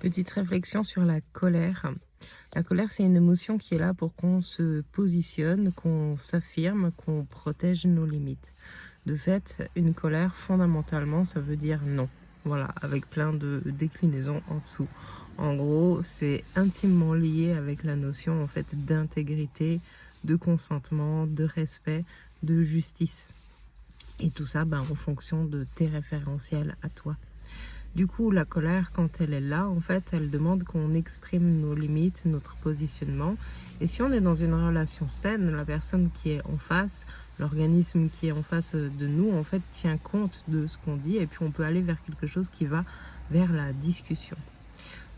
Petite réflexion sur la colère. La colère, c'est une émotion qui est là pour qu'on se positionne, qu'on s'affirme, qu'on protège nos limites. De fait, une colère, fondamentalement, ça veut dire non. Voilà, avec plein de déclinaisons en dessous. En gros, c'est intimement lié avec la notion en fait d'intégrité, de consentement, de respect, de justice. Et tout ça en fonction de tes référentiels à toi. Du coup, la colère, quand elle est là, en fait, elle demande qu'on exprime nos limites, notre positionnement. Et si on est dans une relation saine, la personne qui est en face, l'organisme qui est en face de nous, en fait, tient compte de ce qu'on dit et puis on peut aller vers quelque chose qui va vers la discussion.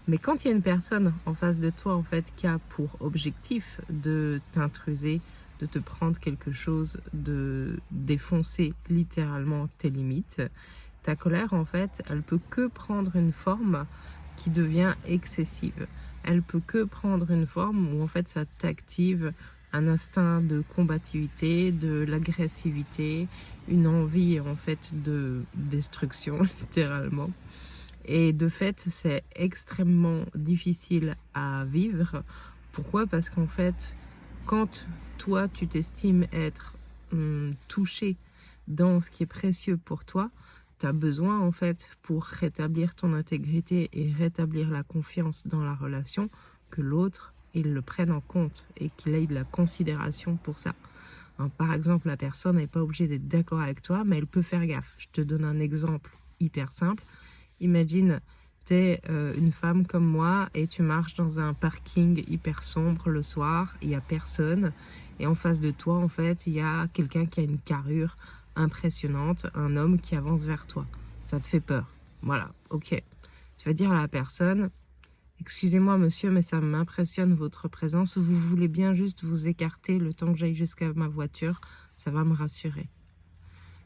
Mais quand il y a une personne en face de toi, en fait, qui a pour objectif de t'intruser, de te prendre quelque chose, de défoncer littéralement tes limites, ta colère, en fait, elle peut que prendre une forme qui devient excessive. Elle peut que prendre une forme où, en fait, ça t'active un instinct de combativité, de l'agressivité, une envie, en fait, de destruction, littéralement. Et de fait, c'est extrêmement difficile à vivre. Pourquoi? Parce qu'en fait, quand toi, tu t'estimes être touché dans ce qui est précieux pour toi, tu as besoin, en fait, pour rétablir ton intégrité et rétablir la confiance dans la relation, que l'autre, il le prenne en compte et qu'il ait de la considération pour ça. Hein, par exemple, la personne n'est pas obligée d'être d'accord avec toi, mais elle peut faire gaffe. Je te donne un exemple hyper simple. Imagine, tu es une femme comme moi et tu marches dans un parking hyper sombre le soir, il n'y a personne. Et en face de toi, en fait, il y a quelqu'un qui a une carrure impressionnante, un homme qui avance vers toi. Ça te fait peur. Voilà, ok. Tu vas dire à la personne, excusez-moi monsieur, mais ça m'impressionne votre présence. Vous voulez bien juste vous écarter le temps que j'aille jusqu'à ma voiture, ça va me rassurer.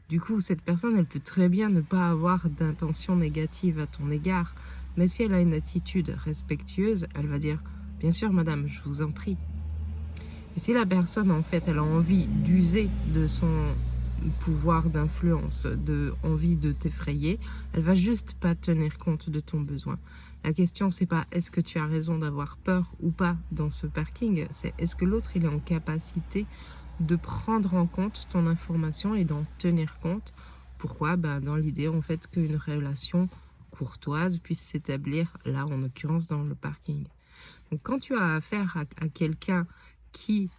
Du coup, cette personne, elle peut très bien ne pas avoir d'intention négative à ton égard. Mais si elle a une attitude respectueuse, elle va dire « Bien sûr, madame, je vous en prie ». Et si la personne, en fait, elle a envie d'user de son pouvoir d'influence, de envie de t'effrayer, elle va juste pas tenir compte de ton besoin. La question, c'est pas est-ce que tu as raison d'avoir peur ou pas dans ce parking, c'est est-ce que l'autre, il est en capacité de prendre en compte ton information et d'en tenir compte. Pourquoi? Dans l'idée, en fait, qu'une relation courtoise puisse s'établir, là, en l'occurrence, dans le parking. Donc, quand tu as affaire à quelqu'un qui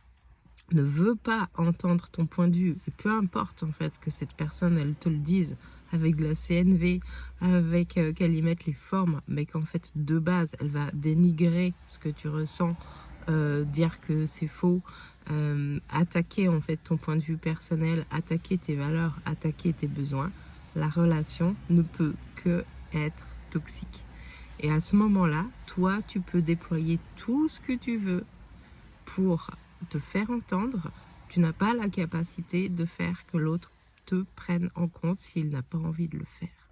ne veut pas entendre ton point de vue, et peu importe, en fait, que cette personne, elle te le dise avec de la CNV, avec qu'elle y mette les formes, mais qu'en fait, de base, elle va dénigrer ce que tu ressens, dire que c'est faux, attaquer en fait ton point de vue personnel, attaquer tes valeurs, attaquer tes besoins, la relation ne peut que être toxique. Et à ce moment-là, toi, tu peux déployer tout ce que tu veux pour te faire entendre. Tu n'as pas la capacité de faire que l'autre te prenne en compte s'il n'a pas envie de le faire.